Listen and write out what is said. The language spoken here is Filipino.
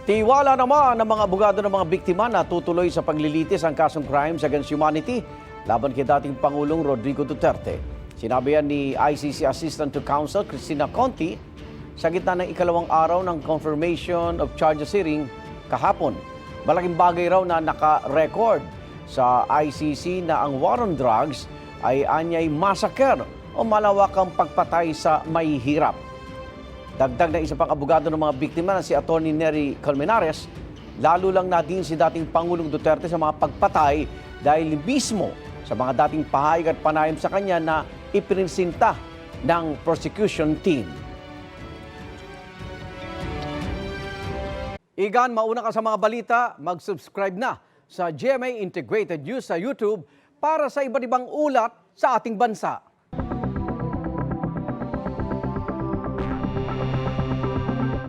Tiwala naman ng mga abogado ng mga biktima na tutuloy sa paglilitis ang kasong crimes against humanity laban kay dating Pangulong Rodrigo Duterte. Sinabi yan ni ICC Assistant to Counsel Cristina Conti sa gitna ng ikalawang araw ng confirmation of charges hearing kahapon. Malaking bagay raw na naka-record sa ICC na ang war on drugs ay anyay massacre o malawakang pagpatay sa mahihirap. Dagdag na isa pang abogado ng mga biktima na si Atty. Nery Colmenares, lalo lang na din si dating Pangulong Duterte sa mga pagpatay dahil mismo sa mga dating pahayag at panayam sa kanya na ipinsinta ng prosecution team. Igan, mauna ka sa mga balita, mag-subscribe na sa GMA Integrated News sa YouTube para sa iba't ibang ulat sa ating bansa.